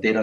13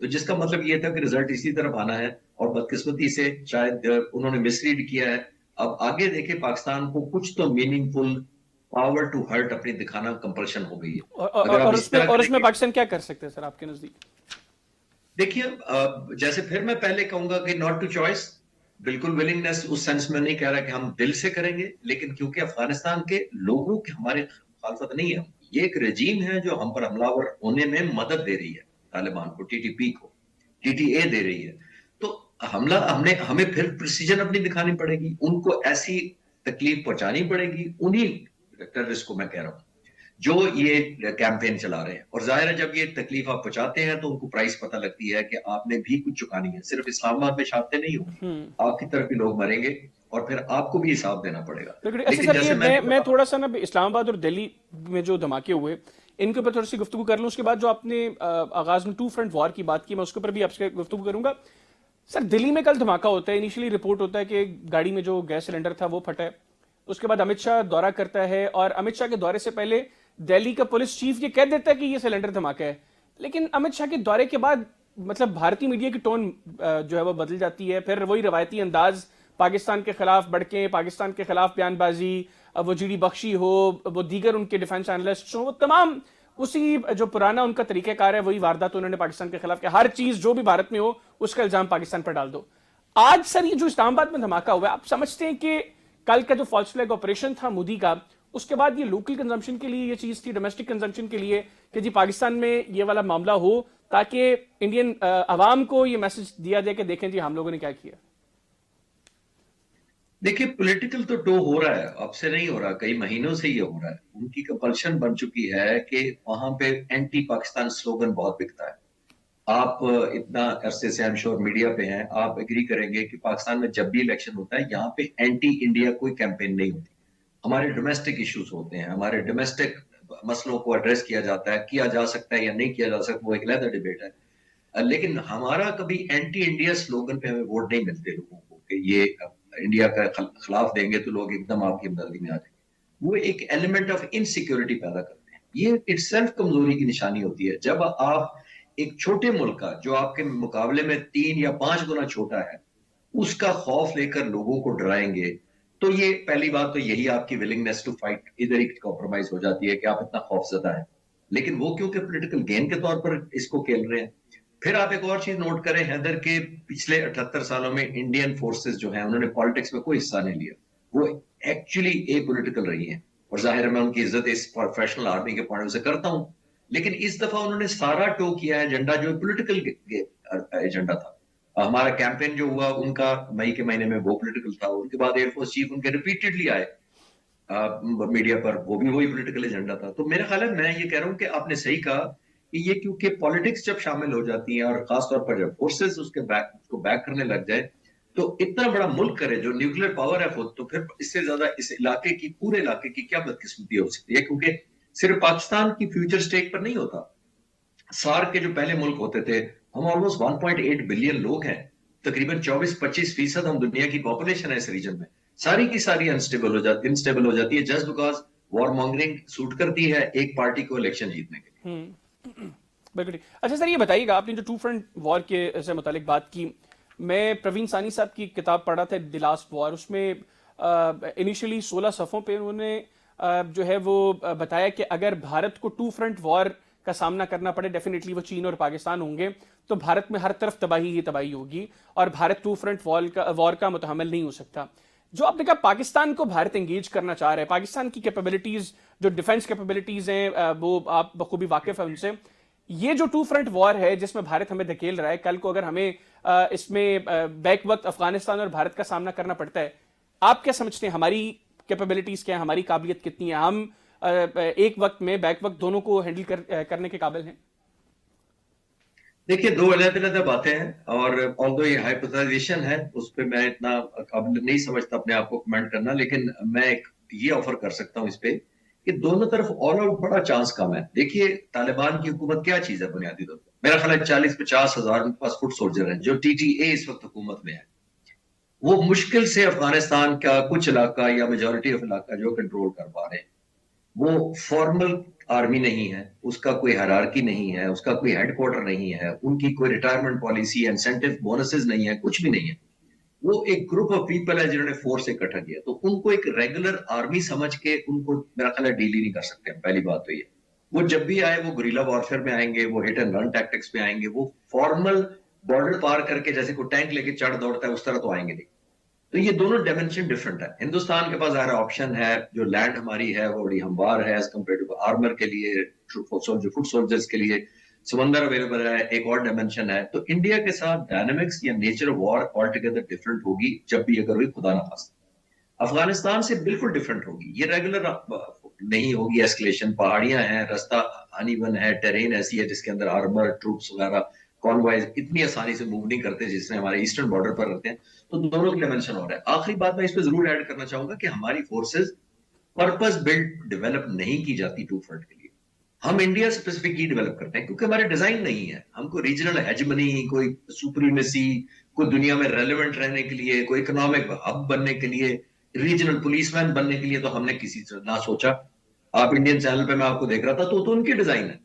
تو جس کا مطلب یہ تھا کہ رزلٹ اسی طرف آنا ہے، اور بدقسمتی سے شاید انہوں نے مس ریڈ کیا ہے. اب آگے دیکھیں پاکستان کو کچھ تو meaningful power to hurt اپنی دکھانا کمپلشن ہو گئی ہے. اگر آپ اس طرح اس میں پاکستان کیا کر سکتے ہیں سر آپ کے نزدیک؟ دیکھیے جیسے پھر میں پہلے کہوں گا کہ ناٹ ٹو چوائس، بالکل ولنگنس اس سینس میں نہیں کہہ رہا کہ ہم دل سے کریں گے، لیکن کیونکہ افغانستان کے لوگوں کی ہمارے مخالفت نہیں ہے، یہ ایک رجیم ہے جو ہم پر حملہ آور ہونے میں مدد دے رہی ہے، طالبان کو، ٹی ٹی پی کو، ٹی ٹی اے دے رہی ہے. تو حملہ ہمیں پھر پریسیجن اپنی دکھانی پڑے گی، ان کو ایسی تکلیف پہنچانی پڑے گی، انہی ٹیررسٹ کو میں کہہ رہا ہوں جو یہ کیمپین چلا رہے ہیں. اور ظاہر ہے جب یہ تکلیف آپ پہنچاتے ہیں تو ان کو پرائز پتہ لگتی ہے کہ آپ نے بھی کچھ چکانی ہے. صرف اسلام آباد میں شہادتیں نہیں ہوں گی، آپ کی طرف بھی لوگ مریں گے اور پھر آپ کو بھی حساب دینا پڑے گا. اچھا سر، یہ میں تھوڑا سا نا اسلام آباد اور دہلی میں جو دھماکے ہوئے ان کے اوپر تھوڑی سی گفتگو کر لوں. اس کے بعد جو آپ نے آغاز میں 2 فرنٹ وار کی بات کی، میں اس کے اوپر بھی آپ سے گفتگو کروں گا. سر دلی میں کل دھماکہ ہوتا ہے، انیشلی رپورٹ ہوتا ہے کہ گاڑی میں جو گیس سلنڈر تھا وہ پھٹا ہے. اس کے بعد امت شاہ دورہ کرتا ہے، اور امت شاہ کے دورے سے پہلے دہلی کا پولیس چیف یہ کہہ دیتا ہے کہ یہ سلنڈر دھماکہ ہے. لیکن امت شاہ کے دورے کے بعد مطلب بھارتی میڈیا کی ٹون جو ہے وہ بدل جاتی ہے، پھر وہی روایتی انداز، پاکستان کے خلاف بڑکیں، پاکستان کے خلاف بیان بازی، وہ جی ڈی بخشی ہو، وہ دیگر ان کے ڈیفنس اینالسٹ ہوں، وہ تمام اسی جو پرانا ان کا طریقہ کار ہے، وہی واردات انہوں نے پاکستان کے خلاف کیا. ہر چیز جو بھی بھارت میں ہو اس کا الزام پاکستان پر ڈال دو. آج سر یہ جو اسلام آباد میں دھماکہ ہوا ہے، آپ سمجھتے ہیں کہ کل کا جو فالس فلیگ آپریشن تھا مودی کا، اس کے بعد یہ لوکل کنزمپشن کے لیے یہ چیز تھی، ڈومیسٹک کنزمپشن کے لیے کہ جی پاکستان میں یہ والا معاملہ ہو تاکہ انڈین عوام کو یہ میسج دیا جائے کہ دیکھیں جی ہم لوگوں نے کیا کیا؟ دیکھیے پولیٹیکل تو ٹو ہو رہا ہے، اب سے نہیں ہو رہا، کئی مہینوں سے یہ ہو رہا ہے. ان کی کمپلشن بن چکی ہے کہ وہاں پہ اینٹی پاکستان سلوگن بہت بکتا ہے. آپ اتنا عرصے سے ہم شور میڈیا پہ ہیں، آپ ایگری کریں گے کہ پاکستان میں جب بھی الیکشن ہوتا ہے یہاں پہ اینٹی انڈیا کوئی کیمپین نہیں ہوتی. ہمارے ڈومیسٹک ایشوز ہوتے ہیں، ہمارے ڈومیسٹک مسئلوں کو ایڈریس کیا جاتا ہے، کیا جا سکتا ہے یا نہیں کیا جا سکتا، وہ ایک علیحدہ ڈیبیٹ ہے. لیکن ہمارا کبھی اینٹی انڈیا سلوگن پہ ہمیں ووٹ نہیں ملتے لوگوں کو کہ یہ انڈیا کا خلاف دیں گے تو لوگ ایک دم آپ کی ہمدردی میں آ جائیں گے. وہ ایک ایلیمنٹ آف انسیکیورٹی پیدا کرتے ہیں، یہ اٹ سیلف کمزوری کی نشانی ہوتی ہے. جب آپ ایک چھوٹے ملک کا جو آپ کے مقابلے میں 3 یا 5 گنا چھوٹا ہے اس کا خوف لے کر لوگوں کو ڈرائیں گے، تو یہ پہلی بات تو یہی آپ کی ولنگنس ٹو فائٹ ادھر ہی کمپرومائز ہو جاتی ہے کہ آپ اتنا خوف زدہ ہیں. لیکن وہ کیونکہ پولیٹیکل گین کے طور پر اس کو کھیل رہے ہیں. پھر آپ ایک اور چیز نوٹ کریں حیدر کے پچھلے 78 سالوں میں انڈین فورسز جو ہیں انہوں نے پالیٹکس میں کوئی حصہ نہیں لیا، وہ ایکچولی اے پولیٹیکل رہی ہیں. اور ظاہر ہے میں ان کی عزت اس پروفیشنل آرمی کے پوائنٹ سے کرتا ہوں، لیکن اس دفعہ انہوں نے سارا ٹو کیا ہے ایجنڈا جو پولیٹیکل ایجنڈا تھا. ہمارا کیمپین جو ہوا ان کا مئی کے مہینے میں وہ پولیٹیکل تھا. ان کے بعد ایئر فورس چیف ان کے ریپیٹڈلی آئے میڈیا پر، وہ بھی وہی پولیٹیکل ایجنڈا تھا. تو میرا خیال ہے میں یہ کہہ رہا ہوں کہ آپ نے صحیح کہا کہ یہ کیونکہ پالیٹکس جب شامل ہو جاتی ہیں اور خاص طور پر جب فورسز اس کو بیک کرنے لگ جائے تو اتنا بڑا ملک کرے جو نیوکلیر پاور ہے خود، تو پھر اس سے زیادہ اس علاقے کی، پورے علاقے کی کیا بدقسمتی ہو سکتی ہے. کیونکہ صرف پاکستان کی فیوچر سٹیک پر نہیں ہوتا. سارک کے جو پہلے ملک ہوتے تھے، ہم آلموسٹ 1.8 بلین لوگ ہیں، تقریباً 24-25% ہم دنیا کی پاپولیشن ہے اس ریجن میں. ساری کی ساری انسٹیبل ہو جاتی ہے جسٹ بیکاز وار مانگرنگ سوٹ کرتی ہے ایک پارٹی کو الیکشن جیتنے کے لیے. بالکل. اچھا سر یہ بتائیے گا، آپ نے جو 2 فرنٹ وار کے سے متعلق بات کی، میں پروین ثانی صاحب کی کتاب پڑھا تھا دی لاسٹ وار، اس میں انیشلی 16 صفحوں پہ انہوں نے جو ہے وہ بتایا کہ اگر بھارت کو 2 فرنٹ وار کا سامنا کرنا پڑے، ڈیفینیٹلی وہ چین اور پاکستان ہوں گے، تو بھارت میں ہر طرف تباہی ہی تباہی ہوگی اور بھارت 2 فرنٹ وار کا متحمل نہیں ہو سکتا. جو آپ نے کہا پاکستان کو بھارت انگیج کرنا چاہ رہا ہے، پاکستان کی کیپیبلٹیز جو ڈیفنس کیپیبلٹیز ہیں وہ آپ بخوبی واقف ہیں ان سے. یہ جو 2 فرنٹ وار ہے جس میں بھارت ہمیں دھکیل رہا ہے، کل کو اگر ہمیں اس میں بیک وقت افغانستان اور بھارت کا سامنا کرنا پڑتا ہے، آپ کیا سمجھتے ہیں ہماری کیپیبلٹیز کیا ہیں، ہماری قابلیت کتنی ہے، ہم ایک وقت میں بیک وقت دونوں کو ہینڈل کرنے کے قابل ہیں؟ دیکھیے 2 علیحدہ باتیں ہیں، اور although یہ ہائپوتھیزیشن ہے اس پہ میں اتنا قابل نہیں سمجھتا اپنے آپ کو کمنٹ کرنا، لیکن میں یہ آفر کر سکتا ہوں اس پہ کہ دونوں طرف آل آؤٹ بڑا چانس کم ہے. دیکھیے طالبان کی حکومت کیا چیز ہے بنیادی طور پر، میرا خیال ہے 40-50 ہزار ان کے پاس فٹ سولجر ہیں جو ٹی ٹی اے اس وقت حکومت میں ہے. وہ مشکل سے افغانستان کا کچھ علاقہ یا میجورٹی آف علاقہ جو کنٹرول کر پا رہے ہیں. وہ فارمل آرمی نہیں ہے, اس کا کوئی ہیرارکی نہیں ہے, اس کا کوئی ہیڈ کوارٹر نہیں ہے, ان کی کوئی ریٹائرمنٹ پالیسی, انسینٹیو بونسز نہیں ہے, کچھ بھی نہیں ہے. وہ ایک گروپ آف پیپل ہے جنہوں نے فورس اکٹھا کیا, تو ان کو ایک ریگولر آرمی سمجھ کے ان کو میرا خیال ہے ڈیل ہی نہیں کر سکتے. پہلی بات تو یہ, وہ جب بھی آئے وہ گریلا وارفیئر میں آئیں گے, وہ ہٹ اینڈ رن ٹیکٹکس میں آئیں گے, وہ فارمل بارڈر پار کر کے جیسے کوئی ٹینک لے کے چڑھ دوڑتا ہے اس طرح تو آئیں گے نہیں. تو یہ دونوں ڈائمینشن ڈفرنٹ ہے. ہندوستان کے پاس ظاہر آپشن ہے, جو لینڈ ہماری ہے وہ بڑی ہموار ہے ایز کمپیئر ٹو آرمر کے لیے, فٹ سولجرز کے لیے سمندر اویلیبل ہے, ایک اور ڈائمینشن ہے. تو انڈیا کے ساتھ ڈائنامکس یا nature of war all together different ہوگی جب بھی اگر ہوئی, خدا نہ خواستہ. افغانستان سے بالکل ڈفرنٹ ہوگی, یہ ریگولر نہیں ہوگی ایسکلیشن. پہاڑیاں ہیں, رستہ ہنی ون ہے, ٹرین ایسی ہے جس کے اندر آرمر ٹروپس وغیرہ کانوائز اتنی آسانی سے موو نہیں کرتے جس نے ہمارے ایسٹرن بارڈر پر رہتے ہیں. تو دونوں کی ڈائمینشن ہو رہا ہے. آخری بات میں اس پہ ضرور ایڈ کرنا چاہوں گا کہ ہماری فورسز پرپز بلڈ ڈیولپ نہیں کی جاتی ٹو فرنٹ کے لیے. ہم انڈیا اسپیسیفک ہی ڈیولپ کرتے ہیں کیونکہ ہمارے ڈیزائن نہیں ہے. ہم کو ریجنل ہیجمنی, کوئی سپریمیسی, کوئی دنیا میں ریلیونٹ رہنے کے لیے, کوئی اکنامک ہب بننے کے لیے, ریجنل پولیس مین بننے کے لیے تو ہم نے کسی سے نہ سوچا. آپ انڈین چینل پہ میں آپ کو دیکھ رہا تھا, تو ان کے ڈیزائن ہے.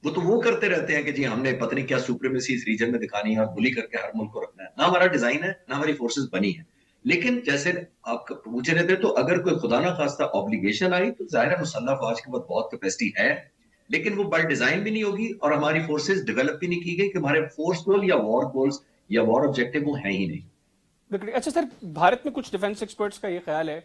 وہ کرتے رہتے ہیں کہ جی ہم نے پتہ نہیں کیا سپریمیسی اس ریجن میں دکھانی ہے اور بلی کر کے ہر ملک کو رکھنا ہے. نہ ہمارا ڈیزائن ہے, نہ ہماری فورسز بنی ہے. لیکن جیسے آپ پوچھ رہے تھے, تو اگر کوئی خدا نہ خواستہ آبلیگیشن آئی تو ظاہر ہے مسلح فوج کے بعد بہت کیپیسٹی ہے, لیکن وہ بائی ڈیزائن بھی نہیں ہوگی اور ہماری فورسز ڈیولپ بھی نہیں کی گئی کہ ہمارے فورس گول یا وار گولز یا وار آبجیکٹو وہ ہیں ہی نہیں. اچھا سر, بھارت میں کچھ ڈیفنس ایکسپرٹس کا یہ خیال ہے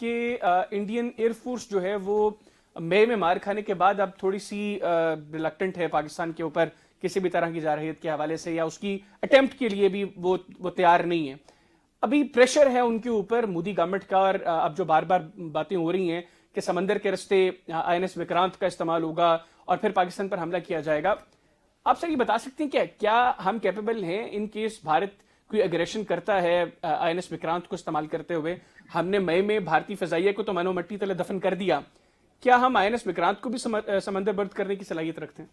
کہ انڈین ایئر فورس جو ہے وہ مئی میں مار کھانے کے بعد اب تھوڑی سی ریلکٹنٹ ہے پاکستان کے اوپر کسی بھی طرح کی جارحیت کے حوالے سے, یا اس کی اٹیمپٹ کے لیے بھی وہ تیار نہیں ہے. ابھی پریشر ہے ان کے اوپر مودی گورنمنٹ کا, اور اب جو بار بار باتیں ہو رہی ہیں کہ سمندر کے رستے آئی این ایس وکرانت کا استعمال ہوگا اور پھر پاکستان پر حملہ کیا جائے گا. آپ سر یہ بتا سکتے ہیں کیا ہم کیپیبل ہیں ان کیس بھارت کوئی اگریشن کرتا ہے آئی این ایس وکرانت کو استعمال کرتے ہوئے؟ ہم نے مئی میں بھارتی فضائیہ کو تو منو مٹی تلے دفن کر دیا, کیا ہم آئی این ایس وکرانت کو بھی سمندر برد کرنے کی صلاحیت رکھتے ہیں؟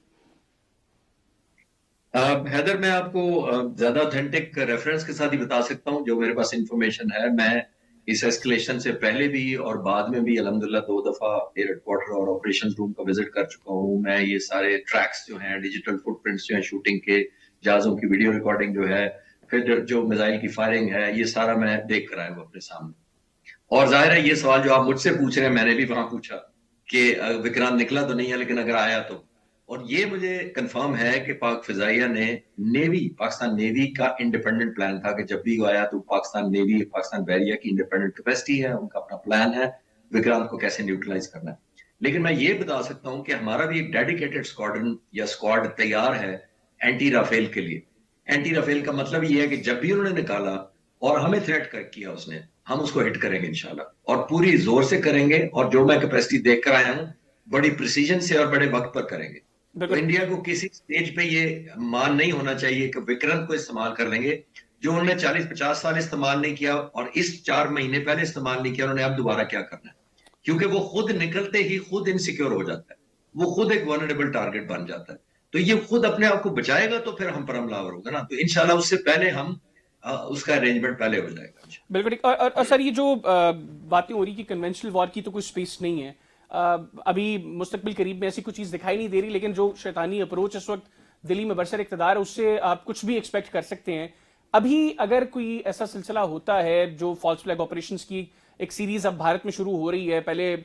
حیدر, میں آپ کو زیادہ اوتھینٹک ریفرنس کے ساتھ ہی بتا سکتا ہوں جو میرے پاس انفارمیشن ہے. میں اس ایسکلیشن سے پہلے بھی اور بعد میں بھی الحمدللہ 2 دفعہ ایئر ہیڈ کوارٹر اور آپریشن روم کا وزٹ کر چکا ہوں. میں یہ سارے ٹریکس جو ہیں, ڈیجیٹل فٹ پرنٹس جو ہیں شوٹنگ کے, جہازوں کی ویڈیو ریکارڈنگ جو ہے, پھر جو میزائل کی فائرنگ ہے, یہ سارا میں دیکھ کر آیا ہوں اپنے سامنے. اور ظاہر ہے یہ سوال جو آپ مجھ سے پوچھ رہے ہیں میں نے بھی وہاں پوچھا کہ وکرانت نکلا تو نہیں ہے, لیکن اگر آیا تو. اور یہ مجھے کنفرم ہے کہ پاک فضائیہ نے نیوی, پاکستان نیوی کا انڈیپینڈنٹ پلان تھا کہ جب بھی وہ آیا تو پاکستان نیوی, پاکستان بحریہ کی انڈیپینڈنٹ کیپیسٹی ہے, ان کا اپنا پلان ہے وکرانت کو کیسے نیوٹرلائز کرنا ہے. لیکن میں یہ بتا سکتا ہوں کہ ہمارا بھی ایک ڈیڈیکیٹڈ اسکواڈرن یا اسکواڈ تیار ہے اینٹی رافیل کے لیے. اینٹی رافیل کا مطلب یہ ہے کہ جب بھی انہوں نے نکالا اور ہمیں تھریٹ کیا اس نے, ہم اس کو ہٹ کریں گے انشاءاللہ, اور پوری زور سے کریں گے. اور جو میں کیپیسٹی دیکھ کر آیا ہوں بڑی پریسیجن سے اور بڑے وقت پر کریں گے. تو انڈیا کو کسی سٹیج پہ یہ مان نہیں ہونا چاہیے کہ وکرانت کو استعمال کر لیں گے جو انہوں نے 40-50 سال استعمال نہیں کیا اور اس 4 مہینے پہلے استعمال نہیں کیا, انہوں نے اب دوبارہ کیا کرنا ہے. کیونکہ وہ خود نکلتے ہی خود انسیکیور ہو جاتا ہے, وہ خود ایک ورنریبل ٹارگٹ بن جاتا ہے. تو یہ خود اپنے آپ کو بچائے گا تو پھر ہم پر حملہ آور ہوگا نا, تو انشاءاللہ اس سے پہلے ہم اس کا ارینجمنٹ پہلے ہو جائے گا. بالکل. اور سر یہ جو باتیں ہو رہی کہ کنونشنل وار کی تو کوئی سپیس نہیں ہے, ابھی مستقبل قریب میں ایسی کوئی چیز دکھائی نہیں دے رہی, لیکن جو شیطانی اپروچ اس وقت دلی میں برسر اقتدار ہے اس سے آپ کچھ بھی ایکسپیکٹ کر سکتے ہیں. ابھی اگر کوئی ایسا سلسلہ ہوتا ہے جو فالس فلیگ آپریشنز کی ایک سیریز اب بھارت میں شروع ہو رہی ہے, پہلے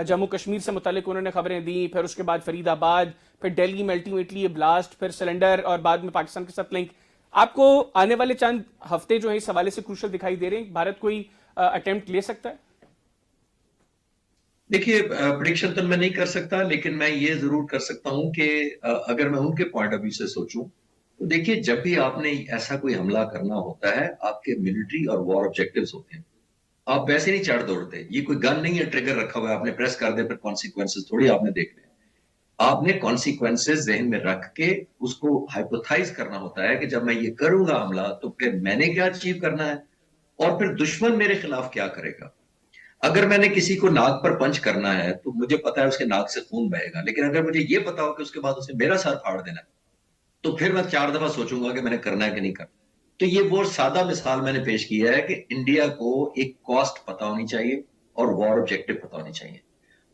جموں کشمیر سے متعلق انہوں نے خبریں دیں, پھر اس کے بعد فرید آباد, پھر دہلی میں الٹیمیٹلی بلاسٹ, پھر سلنڈر, اور بعد میں پاکستان کے ساتھ لنک. آپ کو آنے والے چند ہفتے جو ہیں اس حوالے سے کروشل دکھائی دے رہے ہیں؟ بھارت کوئی اٹیمپٹ لے سکتا ہے؟ دیکھیے پریڈکشن تو میں نہیں کر سکتا, لیکن میں یہ ضرور کر سکتا ہوں کہ اگر میں ان کے پوائنٹ آف ویو سے سوچوں تو دیکھیے جب بھی آپ نے ایسا کوئی حملہ کرنا ہوتا ہے آپ کے ملٹری اور وار آبجیکٹیوز ہوتے ہیں, آپ ویسے نہیں چڑھ دوڑتے. یہ کوئی گن نہیں ہے ٹریگر رکھا ہوا ہے آپ نے پریس کر دے پھر کانسیکوینسز تھوڑی آپ نے دیکھنے ہیں. آپ نے کانسیکوینسز ذہن میں رکھ کے اس کو ہائپوتھائز کرنا ہوتا ہے کہ جب میں یہ کروں گا حملہ تو پھر میں نے کیا اچیو کرنا ہے اور پھر دشمن میرے خلاف کیا کرے گا. اگر میں نے کسی کو ناک پر پنچ کرنا ہے تو مجھے پتا ہے اس کے ناک سے خون بہے گا, لیکن اگر مجھے یہ پتا ہو کہ اس کے بعد اسے میرا سر پھاڑ دینا ہے تو پھر میں 4 دفعہ سوچوں گا کہ میں نے کرنا ہے کہ نہیں کرنا. تو یہ وہ سادہ مثال میں نے پیش کیا ہے کہ انڈیا کو ایک کاسٹ پتا ہونی چاہیے اور وار آبجیکٹو پتا ہونی چاہیے.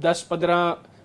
10, 15,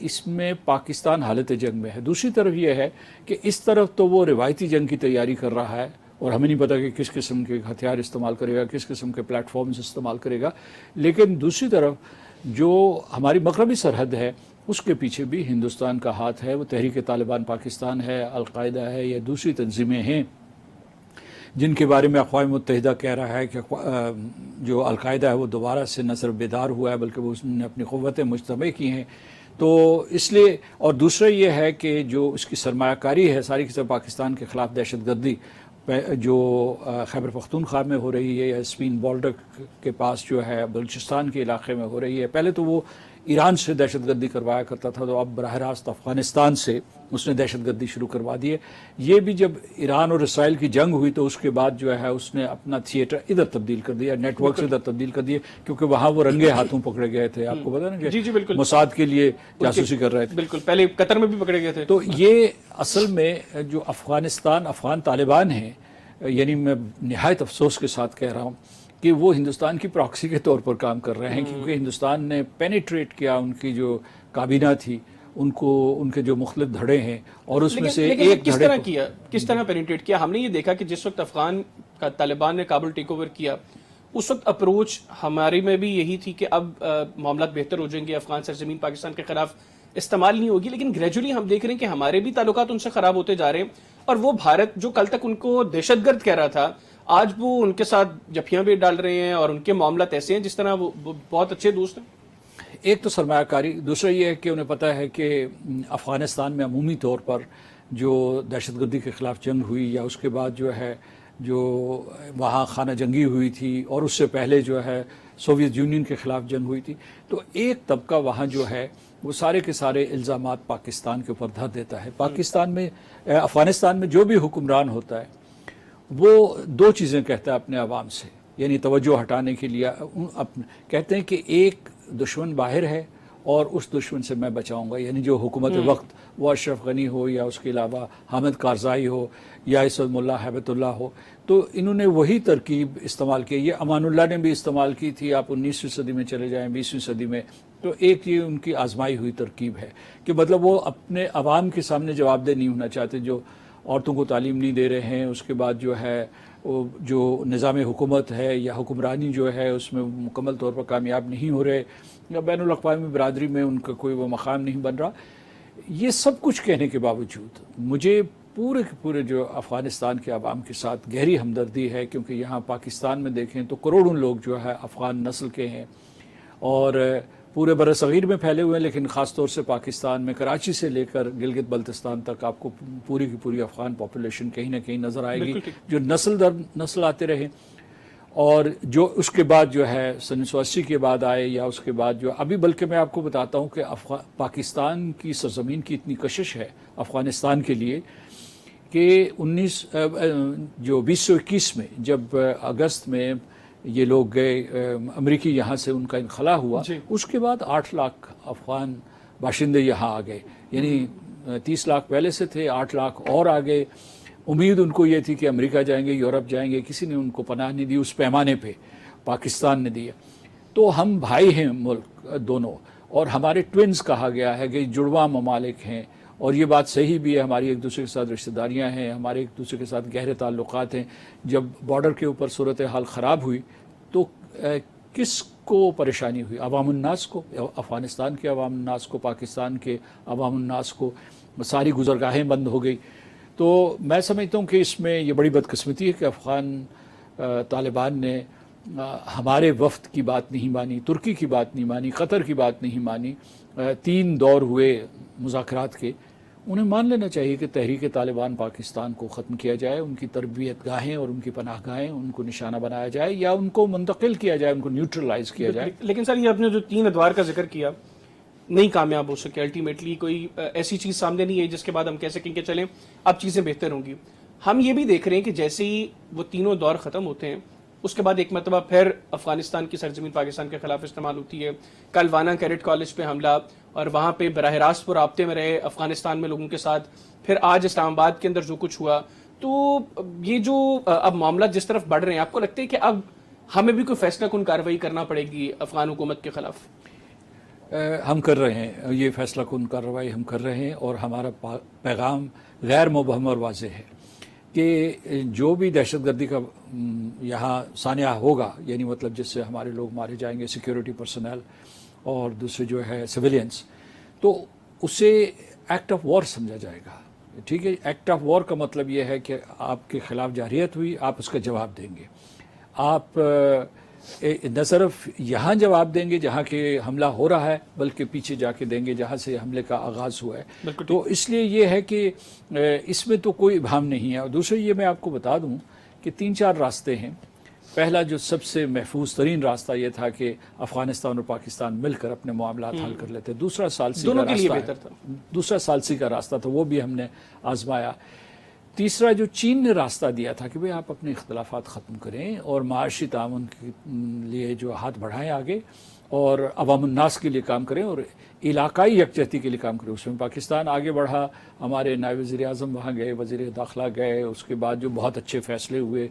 اس میں پاکستان حالت جنگ میں ہے. دوسری طرف یہ ہے کہ اس طرف تو وہ روایتی جنگ کی تیاری کر رہا ہے اور ہمیں نہیں پتا کہ کس قسم کے ہتھیار استعمال کرے گا, کس قسم کے پلیٹ فارمز استعمال کرے گا. لیکن دوسری طرف جو ہماری مغربی سرحد ہے اس کے پیچھے بھی ہندوستان کا ہاتھ ہے. وہ تحریک طالبان پاکستان ہے, القاعدہ ہے, یا دوسری تنظیمیں ہیں جن کے بارے میں اقوام متحدہ کہہ رہا ہے کہ جو القاعدہ ہے وہ دوبارہ سے نہ صرف بیدار ہوا ہے بلکہ وہ اس نے اپنی قوتیں مجتمع کی ہیں. تو اس لیے, اور دوسرا یہ ہے کہ جو اس کی سرمایہ کاری ہے ساری کی سب پاکستان کے خلاف دہشت گردی جو خیبر پختونخوا میں ہو رہی ہے یا اسپین بارڈر کے پاس جو ہے بلوچستان کے علاقے میں ہو رہی ہے. پہلے تو وہ ایران سے دہشت گردی کروایا کرتا تھا, تو اب براہ راست افغانستان سے اس نے دہشت گردی شروع کروا دی ہے. یہ بھی جب ایران اور اسرائیل کی جنگ ہوئی تو اس کے بعد جو ہے اس نے اپنا تھیٹر ادھر تبدیل کر دیا, نیٹ ورک ادھر تبدیل کر دیے, کیونکہ وہاں وہ رنگے ہاتھوں پکڑے گئے تھے. آپ کو پتا نا جی بالکل, موساد کے لیے جاسوسی کر رہے تھے. بالکل, پہلے قطر میں بھی پکڑے گئے تھے. تو یہ اصل میں جو افغان طالبان ہیں, یعنی میں نہایت افسوس کے ساتھ کہہ رہا ہوں کہ وہ ہندوستان کی پراکسی کے طور پر کام کر رہے ہیں, کیونکہ ہندوستان نے پینیٹریٹ کیا ان کی جو کابینہ تھی, ان کے جو مختلف دھڑے ہیں, اور اس میں سے ایک کس طرح کیا, کس طرح پینیٹریٹ کیا. ہم نے یہ دیکھا کہ جس وقت افغان طالبان نے کابل ٹیک اوور کیا اس وقت اپروچ ہمارے میں بھی یہی تھی کہ اب معاملات بہتر ہو جائیں گے, افغان سرزمین پاکستان کے خلاف استعمال نہیں ہوگی. لیکن گریجولی ہم دیکھ رہے ہیں کہ ہمارے بھی تعلقات ان سے خراب ہوتے جا رہے ہیں, اور وہ بھارت جو کل تک ان کو دہشت گرد کہہ رہا تھا آج وہ ان کے ساتھ جھپیاں بھی ڈال رہے ہیں, اور ان کے معاملات ایسے ہیں جس طرح وہ بہت اچھے دوست ہیں. ایک تو سرمایہ کاری, دوسرا یہ ہے کہ انہیں پتہ ہے کہ افغانستان میں عمومی طور پر جو دہشت گردی کے خلاف جنگ ہوئی یا اس کے بعد جو ہے جو وہاں خانہ جنگی ہوئی تھی, اور اس سے پہلے جو ہے سوویت یونین کے خلاف جنگ ہوئی تھی, تو ایک طبقہ وہاں جو ہے وہ سارے کے سارے الزامات پاکستان کے اوپر دھر دیتا ہے. پاکستان میں افغانستان میں جو بھی حکمران ہوتا ہے وہ دو چیزیں کہتا ہے اپنے عوام سے, یعنی توجہ ہٹانے کے لیے کہتے ہیں کہ ایک دشمن باہر ہے اور اس دشمن سے میں بچاؤں گا, یعنی جو حکومت وقت وہ اشرف غنی ہو یا اس کے علاوہ حامد کارزائی ہو یا اسد ملا ہیبت اللہ ہو, تو انہوں نے وہی ترکیب استعمال کی. یہ امان اللہ نے بھی استعمال کی تھی, آپ 19ویں صدی میں چلے جائیں 20ویں صدی میں, تو ایک یہ ان کی آزمائی ہوئی ترکیب ہے کہ مطلب وہ اپنے عوام کے سامنے جواب دہ نہیں ہونا چاہتے, جو عورتوں کو تعلیم نہیں دے رہے ہیں, اس کے بعد جو ہے جو نظام حکومت ہے یا حکمرانی جو ہے اس میں مکمل طور پر کامیاب نہیں ہو رہے, یا بین الاقوامی برادری میں ان کا کوئی وہ مقام نہیں بن رہا. یہ سب کچھ کہنے کے باوجود مجھے پورے کے پورے جو افغانستان کے عوام کے ساتھ گہری ہمدردی ہے, کیونکہ یہاں پاکستان میں دیکھیں تو کروڑوں لوگ جو ہے افغان نسل کے ہیں اور پورے بر صغیر میں پھیلے ہوئے ہیں, لیکن خاص طور سے پاکستان میں کراچی سے لے کر گلگت بلتستان تک آپ کو پوری کی پوری افغان پاپولیشن کہیں نہ کہیں نظر آئے گی, جو نسل در نسل آتے رہے. اور جو اس کے بعد جو ہے 1980 کے بعد آئے, یا اس کے بعد جو ابھی, بلکہ میں آپ کو بتاتا ہوں کہ پاکستان کی سرزمین کی اتنی کشش ہے افغانستان کے لیے کہ 2021 میں جب اگست میں یہ لوگ گئے امریکی, یہاں سے ان کا انخلا ہوا, اس کے بعد 8 لاکھ افغان باشندے یہاں آ گئے, یعنی 30 لاکھ پہلے سے تھے, 8 لاکھ اور آ گئے. امید ان کو یہ تھی کہ امریکہ جائیں گے, یورپ جائیں گے, کسی نے ان کو پناہ نہیں دی, اس پیمانے پہ پاکستان نے دیا. تو ہم بھائی ہیں ملک دونوں, اور ہمارے ٹوینز کہا گیا ہے کہ جڑواں ممالک ہیں, اور یہ بات صحیح بھی ہے, ہماری ایک دوسرے کے ساتھ رشتہ داریاں ہیں, ہمارے ایک دوسرے کے ساتھ گہرے تعلقات ہیں. جب بارڈر کے اوپر صورتحال خراب ہوئی تو کس کو پریشانی ہوئی؟ عوام الناس کو, افغانستان کے عوام الناس کو, پاکستان کے عوام الناس کو. ساری گزرگاہیں بند ہو گئی. تو میں سمجھتا ہوں کہ اس میں یہ بڑی بدقسمتی ہے کہ افغان طالبان نے ہمارے وفد کی بات نہیں مانی, ترکی کی بات نہیں مانی, قطر کی بات نہیں مانی. 3 دور ہوئے مذاکرات کے, انہیں مان لینا چاہیے کہ تحریک طالبان پاکستان کو ختم کیا جائے, ان کی تربیت گاہیں اور ان کی پناہ گاہیں ان کو نشانہ بنایا جائے, یا ان کو منتقل کیا جائے, ان کو نیوٹرلائز کیا جائے. لیکن سر یہ آپ نے جو 3 ادوار کا ذکر کیا نہیں کامیاب ہو سکے, الٹیمیٹلی کوئی ایسی چیز سامنے نہیں ہے جس کے بعد ہم کہہ سکیں کہ چلیں اب چیزیں بہتر ہوں گی. ہم یہ بھی دیکھ رہے ہیں کہ جیسے ہی وہ تینوں دور ختم ہوتے ہیں اس کے بعد ایک مرتبہ پھر افغانستان کی سرزمین پاکستان کے خلاف استعمال ہوتی ہے. کل وانا کیڈٹ کالج پہ حملہ, اور وہاں پہ براہ راست وہ رابطے میں رہے افغانستان میں لوگوں کے ساتھ. پھر آج اسلام آباد کے اندر جو کچھ ہوا, تو یہ جو اب معاملات جس طرف بڑھ رہے ہیں, آپ کو لگتا ہے کہ اب ہمیں بھی کوئی فیصلہ کن کارروائی کرنا پڑے گی افغان حکومت کے خلاف؟ ہم کر رہے ہیں، یہ فیصلہ کن کارروائی ہم کر رہے ہیں، اور ہمارا پیغام غیر مبہم اور واضح ہے کہ جو بھی دہشت گردی کا یہاں سانحہ ہوگا، یعنی مطلب جس سے ہمارے لوگ مارے جائیں گے، سیکیورٹی پرسنل اور دوسرے جو ہے سویلینس، تو اسے ایکٹ آف وار سمجھا جائے گا. ٹھیک ہے، ایکٹ آف وار کا مطلب یہ ہے کہ آپ کے خلاف جارحیت ہوئی، آپ اس کا جواب دیں گے. آپ نہ صرف یہاں جواب دیں گے جہاں کہ حملہ ہو رہا ہے، بلکہ پیچھے جا کے دیں گے جہاں سے حملے کا آغاز ہوا ہے. تو اس لیے یہ ہے کہ اس میں تو کوئی ابہام نہیں ہے. اور دوسرے یہ میں آپ کو بتا دوں کہ 3-4 راستے ہیں. پہلا جو سب سے محفوظ ترین راستہ یہ تھا کہ افغانستان اور پاکستان مل کر اپنے معاملات حل کر لیتے. دوسرا ثالثی کا راستہ تھا، وہ بھی ہم نے آزمایا. تیسرا جو چین نے راستہ دیا تھا کہ بھئی آپ اپنے اختلافات ختم کریں اور معاشی تعاون کے لیے جو ہاتھ بڑھائیں آگے، اور عوام الناس کے لیے کام کریں اور علاقائی یکجہتی کے لیے کام کریں. اس میں پاکستان آگے بڑھا، ہمارے نائب وزیر اعظم وہاں گئے، وزیر داخلہ گئے. اس کے بعد جو بہت اچھے فیصلے ہوئے،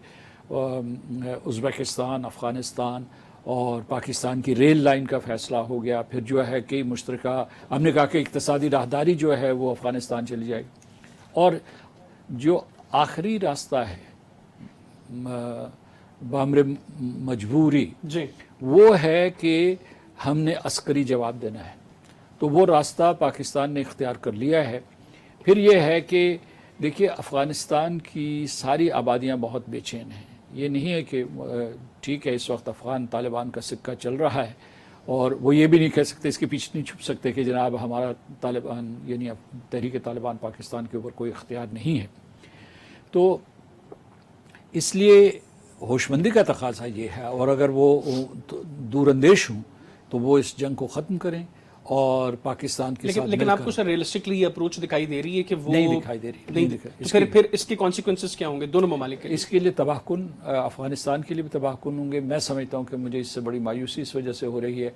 ازبکستان، افغانستان اور پاکستان کی ریل لائن کا فیصلہ ہو گیا. پھر جو ہے کئی مشترکہ، ہم نے کہا کہ اقتصادی راہداری جو ہے وہ افغانستان چلی جائے گی. اور جو آخری راستہ ہے بامر مجبوری، وہ ہے کہ ہم نے عسکری جواب دینا ہے. تو وہ راستہ پاکستان نے اختیار کر لیا ہے. پھر یہ ہے کہ دیکھیے افغانستان کی ساری آبادیاں بہت بے چین ہیں. یہ نہیں ہے کہ ٹھیک ہے اس وقت افغان طالبان کا سکہ چل رہا ہے، اور وہ یہ بھی نہیں کہہ سکتے، اس کے پیچھے نہیں چھپ سکتے کہ جناب ہمارا طالبان یعنی تحریک طالبان پاکستان کے اوپر کوئی اختیار نہیں ہے. تو اس لیے ہوشمندی کا تقاضا یہ ہے، اور اگر وہ دور اندیش ہوں تو وہ اس جنگ کو ختم کریں اور پاکستان کے ساتھ. لیکن آپ کو سر ریئلسٹکلی اپروچ دکھائی دے رہی ہے کہ وہ نہیں دکھائی دے رہی. پھر اس کے کانسیکوینسز کیا ہوں گے دونوں ممالک کے لیے؟ اس کے لیے تباہ کن، افغانستان کے لیے بھی تباہ کن ہوں گے. میں سمجھتا ہوں کہ مجھے اس سے بڑی مایوسی اس وجہ سے ہو رہی ہے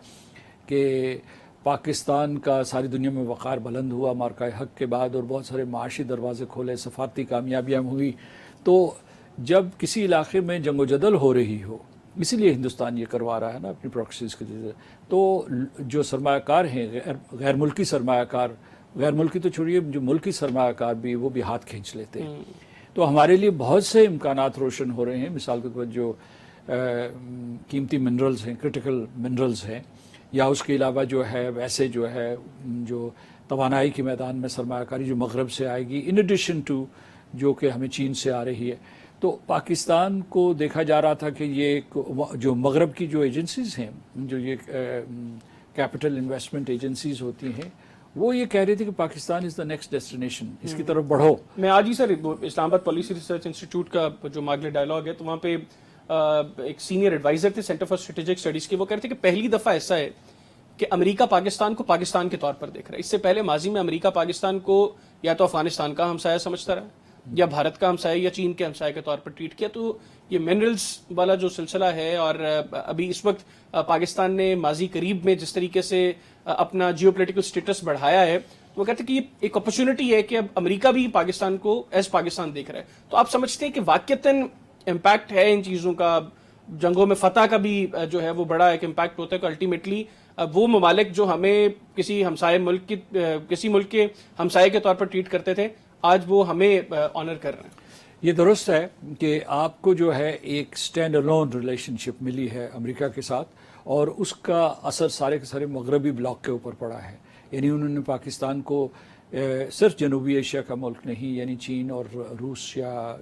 کہ پاکستان کا ساری دنیا میں وقار بلند ہوا مارکہ حق کے بعد، اور بہت سارے معاشی دروازے کھولے، سفارتی کامیابیاں ہوئی. تو جب کسی علاقے میں جنگ و جدل ہو رہی ہو، اسی لیے ہندوستان یہ کروا رہا ہے نا اپنی پراکسیز کے ذریعے، تو جو سرمایہ کار ہیں، غیر ملکی سرمایہ کار، غیر ملکی تو چھوڑیے، جو ملکی سرمایہ کار بھی، وہ بھی ہاتھ کھینچ لیتے ہیں. تو ہمارے لیے بہت سے امکانات روشن ہو رہے ہیں. مثال کے طور پر جو قیمتی منرلز ہیں، کرٹیکل منرلز ہیں، یا اس کے علاوہ جو ہے ویسے جو ہے جو توانائی کے میدان میں سرمایہ کاری جو مغرب سے آئے گی، ان ایڈیشن ٹو جو کہ ہمیں چین سے آ رہی ہے. تو پاکستان کو دیکھا جا رہا تھا کہ یہ جو مغرب کی جو ایجنسیز ہیں، جو یہ کیپٹل انویسٹمنٹ ایجنسیز ہوتی ہیں، وہ یہ کہہ رہی تھی کہ پاکستان از دا نیکسٹ ڈیسٹینیشن، اس کی طرف بڑھو. میں آج ہی سر اسلام آباد پالیسی ریسرچ انسٹیٹیوٹ کا جو ماگلے ڈائلاگ ہے، تو وہاں پہ ایک سینئر ایڈوائزر تھے سینٹر فار اسٹریٹجک اسٹڈیز کے، وہ کہہ رہے تھے کہ پہلی دفعہ ایسا ہے کہ امریکہ پاکستان کو پاکستان کے طور پر دیکھ رہا ہے. اس سے پہلے ماضی میں امریکہ پاکستان کو یا تو افغانستان کا ہمسایہ سمجھتا رہا، یا بھارت کا ہمسایہ، یا چین کے ہمسایہ کے طور پر ٹریٹ کیا. تو یہ منرلز والا جو سلسلہ ہے، اور ابھی اس وقت پاکستان نے ماضی قریب میں جس طریقے سے اپنا جیو پولیٹیکل سٹیٹس بڑھایا ہے، وہ کہتے ہیں کہ یہ ایک اپرچونٹی ہے کہ اب امریکہ بھی پاکستان کو ایز پاکستان دیکھ رہا ہے. تو آپ سمجھتے ہیں کہ واقعتاً امپیکٹ ہے ان چیزوں کا، جنگوں میں فتح کا بھی جو ہے وہ بڑا ایک امپیکٹ ہوتا ہے کہ الٹیمیٹلی وہ ممالک جو ہمیں کسی ہمسائے ملک کی، کسی ملک کے ہمسائے کے طور پر ٹریٹ کرتے تھے، آج وہ ہمیں آنر کر رہے ہیں. یہ درست ہے کہ آپ کو جو ہے ایک سٹینڈ الون ریلیشن شپ ملی ہے امریکہ کے ساتھ، اور اس کا اثر سارے کے سارے مغربی بلاک کے اوپر پڑا ہے. یعنی انہوں نے پاکستان کو صرف جنوبی ایشیا کا ملک نہیں، یعنی چین اور روس یا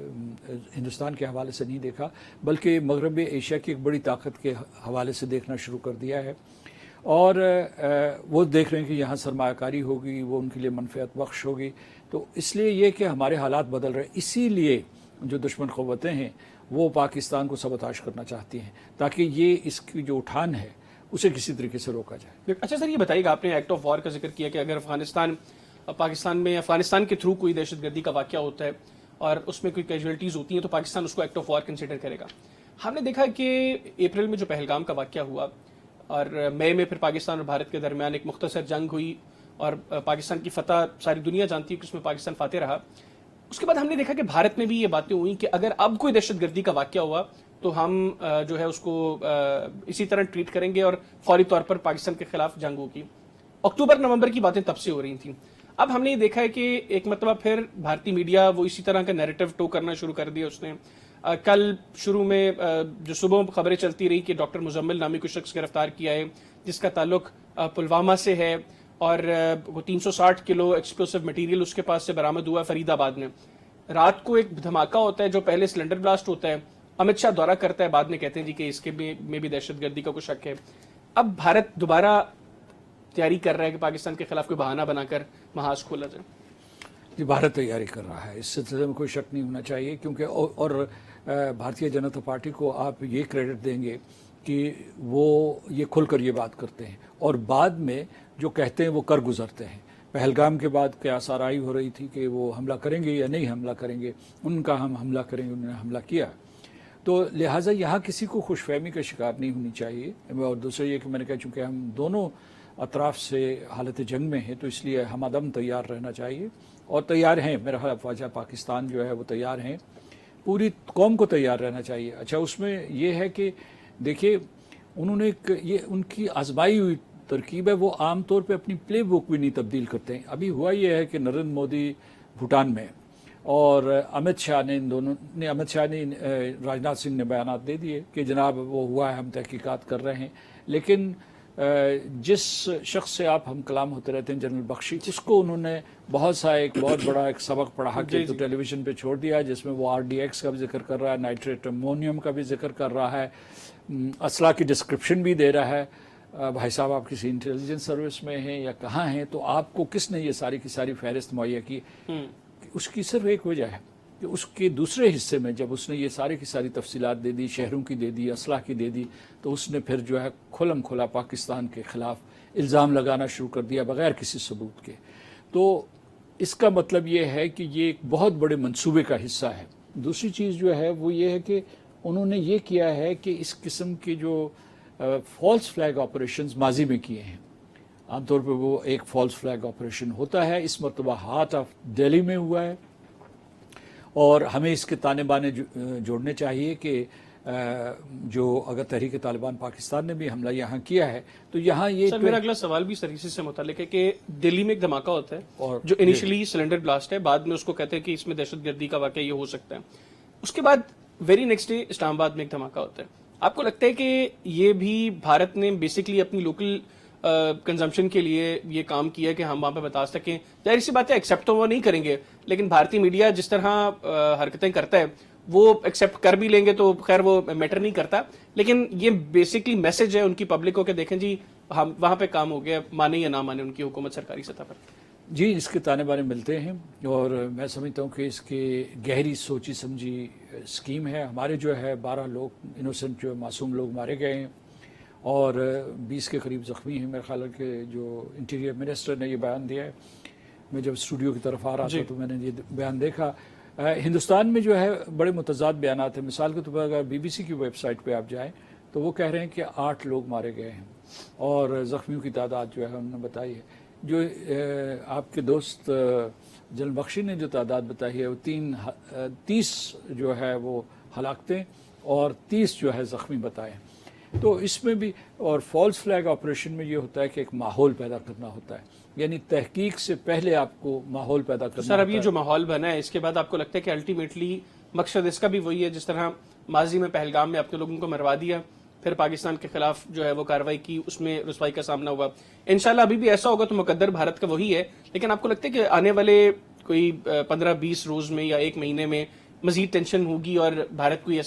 ہندوستان کے حوالے سے نہیں دیکھا، بلکہ مغربی ایشیا کی ایک بڑی طاقت کے حوالے سے دیکھنا شروع کر دیا ہے. اور وہ دیکھ رہے ہیں کہ یہاں سرمایہ کاری ہوگی، وہ ان کے لیے منفعت بخش ہوگی. تو اس لیے یہ کہ ہمارے حالات بدل رہے ہیں، اسی لیے جو دشمن قوتیں ہیں وہ پاکستان کو سبوتاژ کرنا چاہتی ہیں تاکہ یہ اس کی جو اٹھان ہے اسے کسی طریقے سے روکا جائے. اچھا سر، یہ بتائیے گا، آپ نے ایکٹ آف وار کا ذکر کیا کہ اگر پاکستان میں افغانستان کے تھرو کوئی دہشت گردی کا واقعہ ہوتا ہے اور اس میں کوئی کیجویلٹیز ہوتی ہیں تو پاکستان اس کو ایکٹ آف وار کنسیڈر کرے گا. ہم نے دیکھا کہ اپریل میں جو پہلگام کا واقعہ ہوا، اور مئی میں پھر پاکستان اور بھارت کے درمیان ایک مختصر جنگ ہوئی، اور پاکستان کی فتح ساری دنیا جانتی ہے کہ اس میں پاکستان فاتح رہا. اس کے بعد ہم نے دیکھا کہ بھارت میں بھی یہ باتیں ہوئیں کہ اگر اب کوئی دہشت گردی کا واقعہ ہوا تو ہم جو ہے اس کو اسی طرح ٹریٹ کریں گے اور فوری طور پر پاکستان کے خلاف جنگ ہوگی. اکتوبر نومبر کی باتیں تب سے ہو رہی تھیں. اب ہم نے یہ دیکھا ہے کہ ایک مرتبہ پھر بھارتی میڈیا وہ اسی طرح کا نیریٹو ٹو کرنا شروع کر دیا اس نے. کل شروع میں جو صبح خبریں چلتی رہی کہ ڈاکٹر مزمل نامی کوئی شخص گرفتار کیا ہے جس کا تعلق پلوامہ سے ہے اور وہ 360 کلو ایکسپلوسیو مٹیریل اس کے پاس سے برآمد ہوا فرید آباد میں. رات کو ایک دھماکہ ہوتا ہے جو پہلے سلنڈر بلاسٹ ہوتا ہے, امت شاہ دورہ کرتا ہے, بعد میں کہتے ہیں جی کہ اس کے میں بھی دہشت گردی کا کوئی شک ہے. اب بھارت دوبارہ تیاری کر رہا ہے کہ پاکستان کے خلاف کوئی بہانہ بنا کر محاذ کھولا جائے. جی بھارت تیاری کر رہا ہے, اس سلسلے میں کوئی شک نہیں ہونا چاہیے, کیونکہ اور بھارتیہ جنتا پارٹی کو آپ یہ کریڈٹ دیں گے کہ وہ یہ کھل کر یہ بات کرتے ہیں اور بعد میں جو کہتے ہیں وہ کر گزرتے ہیں. پہلگام کے بعد کیا سارائی ہو رہی تھی کہ وہ حملہ کریں گے یا نہیں حملہ کریں گے, ان کا ہم حملہ کریں گے, انہوں نے حملہ کیا. تو لہٰذا یہاں کسی کو خوش فہمی کا شکار نہیں ہونی چاہیے. اور دوسرا یہ کہ میں نے کہا چونکہ ہم دونوں اطراف سے حالت جنگ میں ہیں تو اس لیے ہم عدم تیار رہنا چاہیے, اور تیار ہیں. میرا خیال افواج پاکستان جو ہے وہ تیار ہیں, پوری قوم کو تیار رہنا چاہیے. اچھا اس میں یہ ہے کہ دیکھیے انہوں نے یہ ان کی آزمائی ہوئی ترکیب ہے, وہ عام طور پہ اپنی پلے بک بھی نہیں تبدیل کرتے ہیں. ابھی ہوا یہ ہے کہ نریندر مودی بھوٹان میں اور امت شاہ نے راجناتھ سنگھ نے بیانات دے دیے کہ جناب وہ ہوا ہے, ہم تحقیقات کر رہے ہیں. لیکن جس شخص سے آپ ہم کلام ہوتے رہتے ہیں جنرل بخشی, اس کو انہوں نے بہت بڑا ایک سبق پڑھا کہ تو ٹیلی ویژن پہ چھوڑ دیا, جس میں وہ RDX کا بھی ذکر کر رہا ہے, نائٹریٹ امونیم کا بھی ذکر کر رہا ہے, اسلحہ کی ڈسکرپشن بھی دے رہا ہے. بھائی صاحب آپ کسی انٹیلیجنس سروس میں ہیں یا کہاں ہیں, تو آپ کو کس نے یہ ساری کی ساری فہرست مہیا کی؟ اس کی صرف ایک وجہ ہے کہ اس کے دوسرے حصے میں جب اس نے یہ ساری کی ساری تفصیلات دے دی, شہروں کی دے دی, اسلحہ کی دے دی, تو اس نے پھر جو ہے کھلم کھلا پاکستان کے خلاف الزام لگانا شروع کر دیا بغیر کسی ثبوت کے. تو اس کا مطلب یہ ہے کہ یہ ایک بہت بڑے منصوبے کا حصہ ہے. دوسری چیز جو ہے وہ یہ ہے کہ انہوں نے یہ کیا ہے کہ اس قسم کی جو فالس فلیگ آپریشنز ماضی میں کیے ہیں, عام طور پہ وہ ایک فالس فلیگ آپریشن ہوتا ہے, اس مرتبہ ہارٹ آف دہلی میں ہوا ہے, اور ہمیں اس کے تانے بانے جوڑنے چاہیے کہ جو اگر تحریک طالبان پاکستان نے بھی حملہ یہاں کیا ہے تو یہاں یہ سر میرا اگلا سوال بھی سر اسی سے متعلق ہے کہ دلی میں ایک دھماکہ ہوتا ہے اور جو انیشلی سلنڈر بلاسٹ ہے, بعد میں اس کو کہتے ہیں کہ اس میں دہشت گردی کا واقعہ یہ ہو سکتا ہے. اس کے بعد ویری نیکسٹ ڈے اسلام آباد میں ایک دھماکہ ہوتا ہے. آپ کو لگتا ہے کہ یہ بھی بھارت نے بیسکلی اپنی لوکل کنزمپشن کے لیے یہ کام کیا کہ ہم وہاں پہ بتا سکیں؟ ظاہر سی بات ہے ایکسیپٹ تو وہ نہیں کریں گے, لیکن بھارتی میڈیا جس طرح حرکتیں کرتا ہے وہ ایکسیپٹ کر بھی لیں گے تو خیر وہ میٹر نہیں کرتا, لیکن یہ بیسکلی میسج ہے ان کی پبلک کو کہ دیکھیں جی ہم وہاں پہ کام ہو گیا, مانے یا نہ مانے ان کی حکومت سرکاری سطح پر. جی اس کے تانے بانے ملتے ہیں, اور میں سمجھتا ہوں کہ اس کے گہری سوچی سمجھی اسکیم ہے. ہمارے جو ہے 12 لوگ انوسنٹ جو معصوم لوگ مارے گئے ہیں اور 20 کے قریب زخمی ہیں. میرے خیال ہے کہ جو انٹیریئر منسٹر نے یہ بیان دیا ہے, میں جب اسٹوڈیو کی طرف آ رہا تھا تو میں نے یہ بیان دیکھا. ہندوستان میں جو ہے بڑے متضاد بیانات ہیں. مثال کے طور پر اگر BBC کی ویب سائٹ پہ آپ جائیں تو وہ کہہ رہے ہیں کہ 8 لوگ مارے گئے ہیں اور زخمیوں کی تعداد جو ہے انہوں نے بتائی ہے. جو آپ کے دوست جنرل بخشی نے جو تعداد بتائی ہے وہ 30 جو ہے وہ ہلاکتیں اور 30 جو ہے زخمی بتائے. تو اس میں بھی, اور فالس فلیگ آپریشن میں یہ ہوتا ہے کہ ایک ماحول پیدا کرنا ہوتا ہے, یعنی تحقیق سے پہلے آپ کو ماحول پیدا کرنا ہوتا ہے. سر اب یہ جو ماحول بنا ہے اس کے بعد آپ کو لگتا ہے کہ الٹیمیٹلی مقصد اس کا بھی وہی ہے, جس طرح ماضی میں پہلگام میں اپنے لوگوں کو مروا دیا, پھر پاکستان کے خلاف جو ہے وہ کارروائی کی, اس میں رسوائی کا سامنا ہوا. انشاءاللہ ابھی بھی ایسا ہوگا تو مقدر بھارت کا وہی ہے, لیکن آپ کو لگتا ہے کہ آنے والے کوئی 15-20 روز میں یا ایک مہینے میں مزید ٹینشن ہوگی اور بھارت کوئی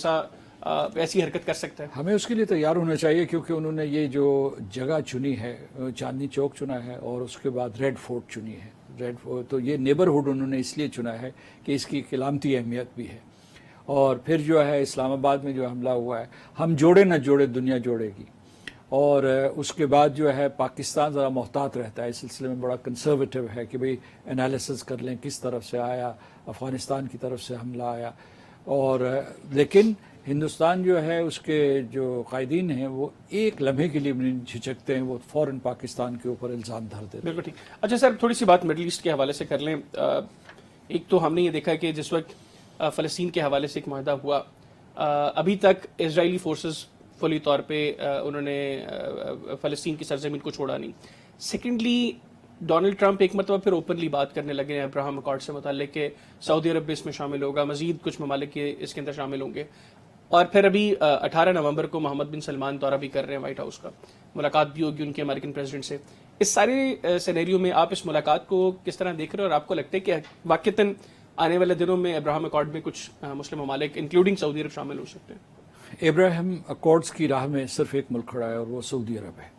ایسی حرکت کر سکتا ہے؟ ہمیں اس کے لیے تیار ہونا چاہیے, کیونکہ انہوں نے یہ جو جگہ چنی ہے, چاندنی چوک چنا ہے اور اس کے بعد ریڈ فورٹ چنی ہے. ریڈ فورٹ تو یہ نیبرہڈ انہوں نے اس لیے چنا ہے کہ اس کی علامتی اہمیت بھی ہے. اور پھر جو ہے اسلام آباد میں جو حملہ ہوا ہے, ہم جوڑے نہ جوڑے دنیا جوڑے گی. اور اس کے بعد جو ہے پاکستان ذرا محتاط رہتا ہے, اس سلسلے میں بڑا کنسرویٹو ہے کہ بھئی انالیسس کر لیں کس طرف سے آیا, افغانستان کی طرف سے حملہ آیا. اور لیکن ہندوستان جو ہے اس کے جو قائدین ہیں وہ ایک لمحے کے لیے نہیں جھجکتے ہیں, وہ فوراً پاکستان کے اوپر الزام دھر دیتے ہیں. بالکل ٹھیک. اچھا سر تھوڑی سی بات مڈل ایسٹ کے حوالے سے کر لیں. ایک تو ہم نے یہ دیکھا کہ جس وقت فلسطین کے حوالے سے ایک معاہدہ ہوا, ابھی تک اسرائیلی فورسز فلی طور پہ انہوں نے فلسطین کی سرزمین کو چھوڑا نہیں. سیکنڈلی ڈونلڈ ٹرمپ ایک مرتبہ پھر اوپنلی بات کرنے لگے ہیں ابراہم اکارڈ سے متعلق کہ سعودی عرب بھی اس میں شامل ہوگا, مزید کچھ ممالک اس کے اندر شامل ہوں گے. اور پھر ابھی 18 نومبر کو محمد بن سلمان دورہ بھی کر رہے ہیں وائٹ ہاؤس کا, ملاقات بھی ہوگی ان کے امریکن پریزیڈنٹ سے. اس سارے سینیریو میں آپ اس ملاقات کو کس طرح دیکھ رہے ہیں, اور آپ کو لگتا ہے کہ واقعتاً آنے والے دنوں میں ابراہم اکارڈ میں کچھ مسلم ممالک انکلوڈنگ سعودی عرب شامل ہو سکتے ہیں؟ ابراہیم اکارڈز کی راہ میں صرف ایک ملک کھڑا ہے اور وہ سعودی عرب ہے.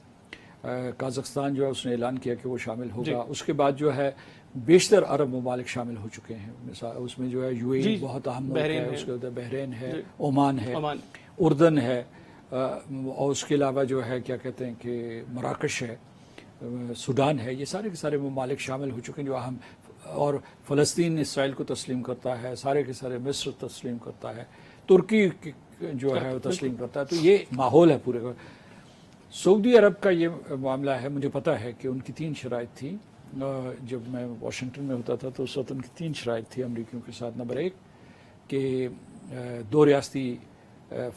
قازقستان جو ہے اس نے اعلان کیا کہ وہ شامل ہوگا. اس کے بعد جو ہے بیشتر عرب ممالک شامل ہو چکے ہیں. اس میں جو ہے یو اے ای بہت اہم ملک ہے, اس کے بعد بحرین ہے, عمان ہے, اردن ہے, اور اس کے علاوہ جو ہے کیا کہتے ہیں کہ مراکش ہے, سوڈان ہے. یہ سارے کے سارے ممالک شامل ہو چکے ہیں جو اہم, اور فلسطین اسرائیل کو تسلیم کرتا ہے, سارے کے سارے مصر تسلیم کرتا ہے, ترکی جو ہے وہ تسلیم کرتا ہے. تو یہ ماحول ہے پورے کا. سعودی عرب کا یہ معاملہ ہے, مجھے پتہ ہے کہ ان کی 3 شرائط تھی. جب میں واشنگٹن میں ہوتا تھا تو اس وقت ان کی 3 شرائط تھی امریکیوں کے ساتھ. نمبر 1 کہ 2 ریاستی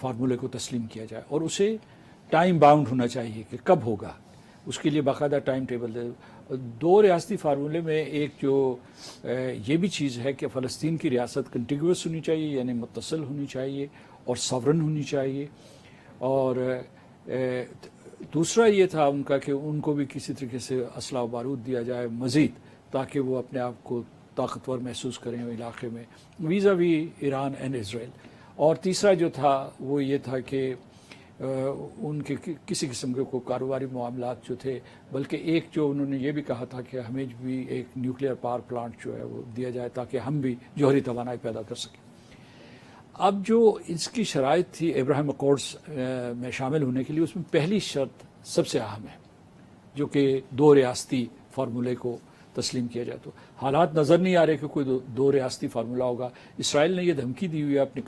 فارمولے کو تسلیم کیا جائے, اور اسے ٹائم باؤنڈ ہونا چاہیے کہ کب ہوگا, اس کے لیے باقاعدہ ٹائم ٹیبل دے. 2 ریاستی فارمولے میں ایک جو یہ بھی چیز ہے کہ فلسطین کی ریاست کنٹیگوس ہونی چاہیے, یعنی متصل ہونی چاہیے اور ساورن ہونی چاہیے. اور دوسرا یہ تھا ان کا کہ ان کو بھی کسی طریقے سے اسلحہ و بارود دیا جائے مزید, تاکہ وہ اپنے آپ کو طاقتور محسوس کریں علاقے میں vis-a-vis Iran and Israel. اور تیسرا جو تھا وہ یہ تھا کہ ان کے کسی قسم کے کوئی کاروباری معاملات جو تھے, بلکہ ایک جو انہوں نے یہ بھی کہا تھا کہ ہمیں بھی ایک نیوکلیئر پاور پلانٹ جو ہے وہ دیا جائے تاکہ ہم بھی جوہری توانائی پیدا کر سکیں. اب جو اس کی شرائط تھی ابراہیم اکارڈز میں شامل ہونے کے لیے, اس میں پہلی شرط سب سے اہم ہے جو کہ 2 ریاستی فارمولے کو تسلیم کیا جائے. تو حالات نظر نہیں آ رہے کہ کوئی 2 ریاستی فارمولہ ہوگا. اسرائیل نے یہ دھمکی دی ہوئی ہے, اپنی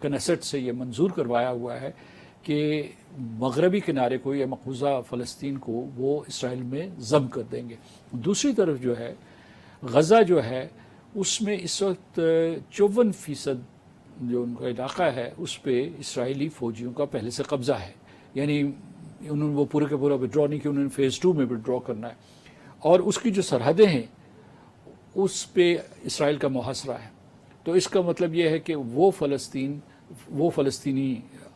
کنیسٹ سے یہ منظور کروایا ہوا ہے کہ مغربی کنارے کو یا مقبوضہ فلسطین کو وہ اسرائیل میں ضم کر دیں گے. دوسری طرف جو ہے غزہ جو ہے اس میں اس وقت 54% جو ان کا علاقہ ہے اس پہ اسرائیلی فوجیوں کا پہلے سے قبضہ ہے. یعنی انہوں نے وہ پورے کا پورا وڈرا نہیں کیا, انہوں نے فیز 2 میں وڈرا کرنا ہے. اور اس کی جو سرحدیں ہیں اس پہ اسرائیل کا محاصرہ ہے. تو اس کا مطلب یہ ہے کہ وہ فلسطینی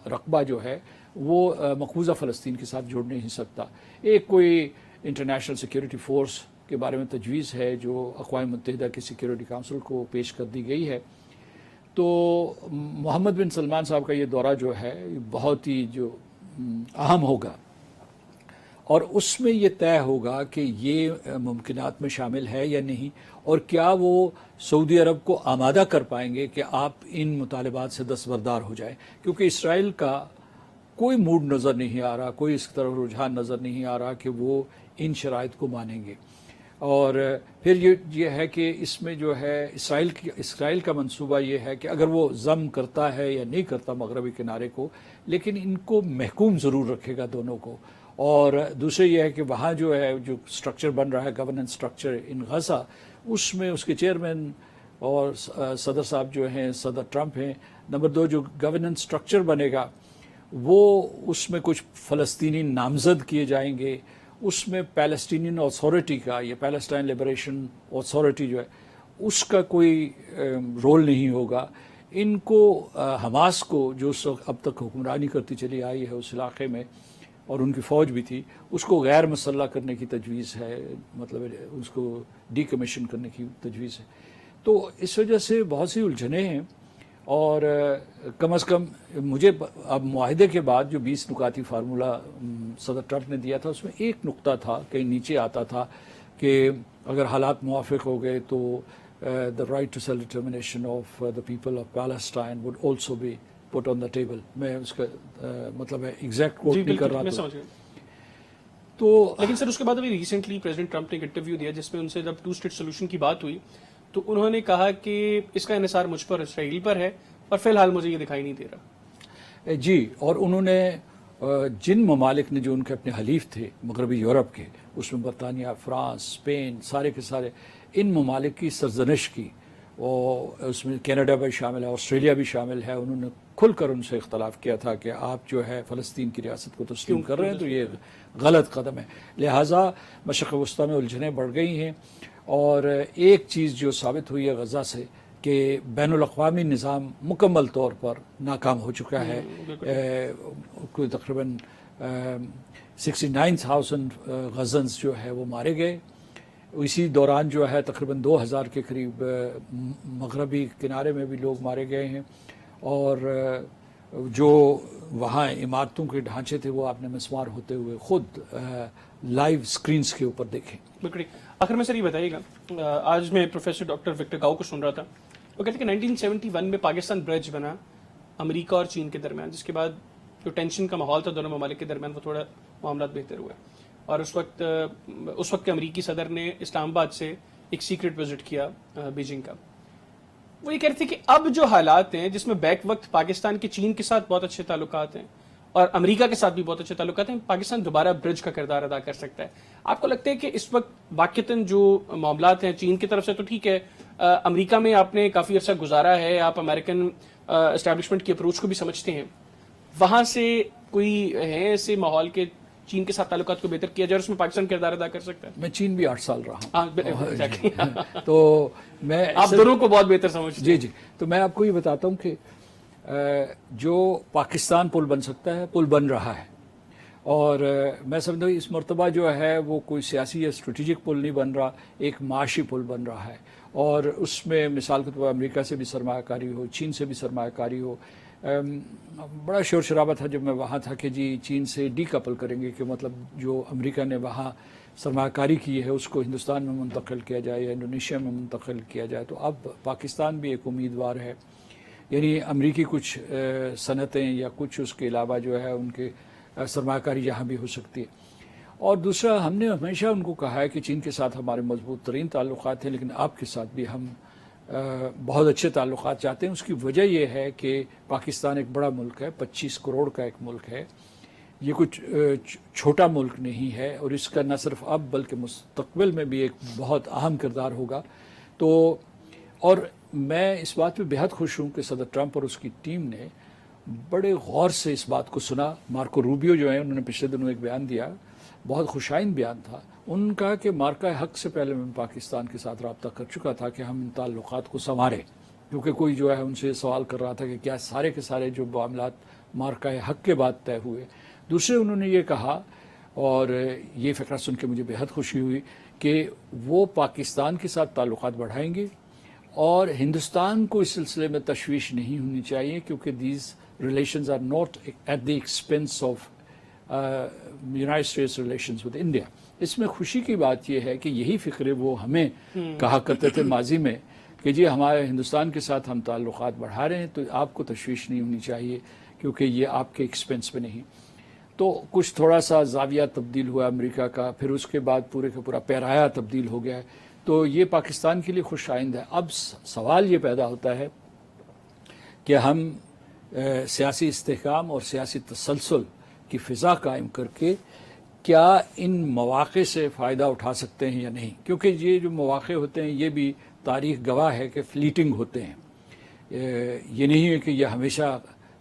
رقبہ جو ہے وہ مقبوضہ فلسطین کے ساتھ جڑ نہیں سکتا. ایک کوئی انٹرنیشنل سیکیورٹی فورس کے بارے میں تجویز ہے جو اقوام متحدہ کی سیکیورٹی کونسل کو پیش کر دی گئی ہے. تو محمد بن سلمان صاحب کا یہ دورہ جو ہے بہت ہی جو اہم ہوگا, اور اس میں یہ طے ہوگا کہ یہ ممکنات میں شامل ہے یا نہیں, اور کیا وہ سعودی عرب کو آمادہ کر پائیں گے کہ آپ ان مطالبات سے دستبردار ہو جائیں. کیونکہ اسرائیل کا کوئی موڈ نظر نہیں آ رہا, کوئی اس طرح رجحان نظر نہیں آ رہا کہ وہ ان شرائط کو مانیں گے. اور پھر یہ ہے کہ اس میں جو ہے اسرائیل کا منصوبہ یہ ہے کہ اگر وہ ضم کرتا ہے یا نہیں کرتا مغربی کنارے کو, لیکن ان کو محکوم ضرور رکھے گا دونوں کو. اور دوسرے یہ ہے کہ وہاں جو ہے جو سٹرکچر بن رہا ہے گورننس سٹرکچر ان غزہ, اس میں اس کے چیئرمین اور صدر صاحب جو ہیں صدر ٹرمپ ہیں. نمبر 2 جو گورننس سٹرکچر بنے گا وہ اس میں کچھ فلسطینی نامزد کیے جائیں گے. اس میں پیلسٹینین اتھارٹی کا, یہ پیلسٹائن لبریشن اتھارٹی جو ہے اس کا کوئی رول نہیں ہوگا. ان کو حماس کو جو اب تک حکمرانی کرتی چلی آئی ہے اس علاقے میں, اور ان کی فوج بھی تھی, اس کو غیر مسلح کرنے کی تجویز ہے, مطلب اس کو ڈی کمیشن کرنے کی تجویز ہے. تو اس وجہ سے بہت سی الجھنیں ہیں. اور کم از کم مجھے اب معاہدے کے بعد جو 20 نکاتی فارمولہ صدر ٹرمپ نے دیا تھا اس میں ایک نقطہ تھا, کہیں نیچے آتا تھا کہ اگر حالات موافق ہو گئے تو the right to self determination of the people of Palestine would also be put on the table. میں اس کا مطلب ہے ایگزیکٹ کوٹ نہیں کر رہا تھا. تو لیکن سر اس کے بعد ابھی ریسنٹلی پریزیڈنٹ ٹرمپ نے ایک انٹرویو دیا جس میں ان سے جب 2 اسٹیٹ سولوشن کی بات ہوئی تو انہوں نے کہا کہ اس کا انحصار مجھ پر اسرائیل پر ہے, اور فی الحال مجھے یہ دکھائی نہیں دے رہا. جی, اور انہوں نے جن ممالک نے جو ان کے اپنے حلیف تھے مغربی یورپ کے, اس میں برطانیہ, فرانس, اسپین, سارے کے سارے ان ممالک کی سرزنش کی, اور اس میں کینیڈا بھی شامل ہے, آسٹریلیا بھی شامل ہے. انہوں نے کھل کر ان سے اختلاف کیا تھا کہ آپ جو ہے فلسطین کی ریاست کو تسلیم کر رہے ہیں تو یہ غلط قدم ہے. لہٰذا مشرق وسطیٰ میں الجھنیں بڑھ گئی ہیں. اور ایک چیز جو ثابت ہوئی ہے غزہ سے کہ بین الاقوامی نظام مکمل طور پر ناکام ہو چکا ہے. کوئی تقریباً 69,000 غزنز جو ہے وہ مارے گئے. اسی دوران جو ہے تقریباً 2,000 کے قریب مغربی کنارے میں بھی لوگ مارے گئے ہیں. اور جو وہاں عمارتوں کے ڈھانچے تھے وہ آپ نے مسمار ہوتے ہوئے خود لائیو سکرینز کے اوپر دیکھیں. بالکل. آخر میں سر یہ بتائیے گا، آج میں پروفیسر ڈاکٹر وکٹر گاؤ کو سن رہا تھا، وہ کہتے ہیں کہ 1971 میں پاکستان برج بنا امریکہ اور چین کے درمیان، جس کے بعد جو ٹینشن کا ماحول تھا دونوں ممالک کے درمیان وہ تھوڑا معاملات بہتر ہوئے. اور اس وقت کے امریکی صدر نے اسلام آباد سے ایک سیکرٹ وزٹ کیا بیجنگ کا. وہ یہ کہہ رہے تھے کہ اب جو حالات ہیں جس میں بیک وقت پاکستان کے چین کے ساتھ بہت اچھے تعلقات ہیں اور امریکہ کے ساتھ بھی بہت اچھے تعلقات ہیں، پاکستان دوبارہ برج کا کردار ادا کر سکتا ہے. آپ کو لگتا ہے کہ اس وقت واقعتاً جو معاملات ہیں چین کی طرف سے تو ٹھیک ہے، امریکہ میں آپ نے کافی عرصہ گزارا ہے، آپ امریکن اسٹیبلشمنٹ کی اپروچ کو بھی سمجھتے ہیں، وہاں سے کوئی ہے ایسے ماحول کے چین کے ساتھ تعلقات کو بہتر کیا جائے اور اس میں پاکستان کردار ادا کر سکتا ہے؟ میں چین بھی 8 سال رہا ہوں تو میں آپ دونوں کو بہت بہتر سمجھتے ہیں. جی تو میں آپ کو یہ بتاتا ہوں کہ جو پاکستان پل بن سکتا ہے پل بن رہا ہے. اور میں سمجھتا ہوں اس مرتبہ جو ہے وہ کوئی سیاسی یا اسٹریٹجک پل نہیں بن رہا، ایک معاشی پل بن رہا ہے. اور اس میں مثال کے طور پر امریکہ سے بھی سرمایہ کاری ہو، چین سے بھی سرمایہ کاری ہو. بڑا شور شرابہ تھا جب میں وہاں تھا کہ جی چین سے ڈی کپل کریں گے، کہ مطلب جو امریکہ نے وہاں سرمایہ کاری کی ہے اس کو ہندوستان میں منتقل کیا جائے یا انڈونیشیا میں منتقل کیا جائے. تو اب پاکستان بھی ایک امیدوار ہے، یعنی امریکی کچھ صنعتیں یا کچھ اس کے علاوہ جو ہے ان کے سرمایہ کاری یہاں بھی ہو سکتی ہے. اور دوسرا، ہم نے ہمیشہ ان کو کہا ہے کہ چین کے ساتھ ہمارے مضبوط ترین تعلقات ہیں، لیکن آپ کے ساتھ بھی ہم بہت اچھے تعلقات چاہتے ہیں. اس کی وجہ یہ ہے کہ پاکستان ایک بڑا ملک ہے، 25 کروڑ کا ایک ملک ہے. یہ کچھ چھوٹا ملک نہیں ہے، اور اس کا نہ صرف اب بلکہ مستقبل میں بھی ایک بہت اہم کردار ہوگا. تو اور میں اس بات پہ بہت خوش ہوں کہ صدر ٹرمپ اور اس کی ٹیم نے بڑے غور سے اس بات کو سنا. مارکو روبیو جو ہیں انہوں نے پچھلے دنوں ایک بیان دیا، بہت خوشائند بیان تھا ان کا، کہ مارکہ حق سے پہلے میں پاکستان کے ساتھ رابطہ کر چکا تھا کہ ہم ان تعلقات کو سنواریں، کیونکہ کوئی جو ہے ان سے سوال کر رہا تھا کہ کیا سارے کے سارے جو معاملات مارکہ حق کے بعد طے ہوئے. دوسرے انہوں نے یہ کہا، اور یہ فکرہ سن کے مجھے بہت خوشی ہوئی، کہ وہ پاکستان کے ساتھ تعلقات بڑھائیں گے اور ہندوستان کو اس سلسلے میں تشویش نہیں ہونی چاہیے، کیونکہ these relations are not at the expense of United States relations with India. اس میں خوشی کی بات یہ ہے کہ یہی فکرے وہ ہمیں کہا کرتے تھے ماضی میں کہ جی ہمارے ہندوستان کے ساتھ ہم تعلقات بڑھا رہے ہیں تو آپ کو تشویش نہیں ہونی چاہیے، کیونکہ یہ آپ کے ایکسپینس پہ نہیں. تو کچھ تھوڑا سا زاویہ تبدیل ہوا امریکہ کا، پھر اس کے بعد پورے کا پورا پیرایا تبدیل ہو گیا ہے. تو یہ پاکستان کے لیے خوش آئند ہے. اب سوال یہ پیدا ہوتا ہے کہ ہم سیاسی استحکام اور سیاسی تسلسل کی فضا قائم کر کے کیا ان مواقع سے فائدہ اٹھا سکتے ہیں یا نہیں، کیونکہ یہ جو مواقع ہوتے ہیں یہ بھی تاریخ گواہ ہے کہ فلیٹنگ ہوتے ہیں، یہ نہیں ہے کہ یہ ہمیشہ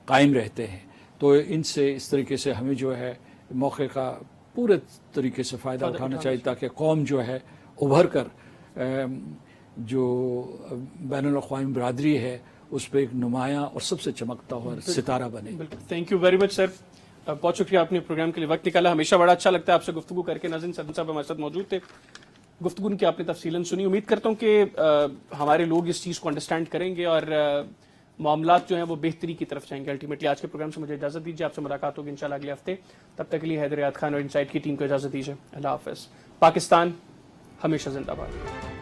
قائم رہتے ہیں. تو ان سے اس طریقے سے ہمیں جو ہے موقع کا پورے طریقے سے فائدہ اٹھانا چاہیے، تاکہ قوم جو ہے ابھر کر جو بین الاقوامی برادری ہے اس پہ ایک نمایاں اور سب سے چمکتا ہوا ستارہ بنے. بالکل. تھینک یو ویری مچ سر، بہت شکریہ آپ نے پروگرام کے لیے وقت نکالا. ہمیشہ بڑا اچھا لگتا ہے آپ سے گفتگو کر کے. ناظرین، صدر صاحب ہمارے ساتھ موجود تھے، گفتگو ان کی آپ نے تفصیلاً سنی. امید کرتا ہوں کہ ہمارے لوگ اس چیز کو انڈرسٹینڈ کریں گے اور معاملات جو ہیں وہ بہتری کی طرف جائیں گے. الٹیمیٹلی آج کے پروگرام سے مجھے اجازت دیجیے، آپ سے ملاقات ہوگی انشاءاللہ اگلے ہفتے. تب تک کے لیے حیدر ریاض خان اور انسائٹ کی ٹیم کو اجازت دیجیے. اللہ حافظ. پاکستان ہمیشہ زندہ باد.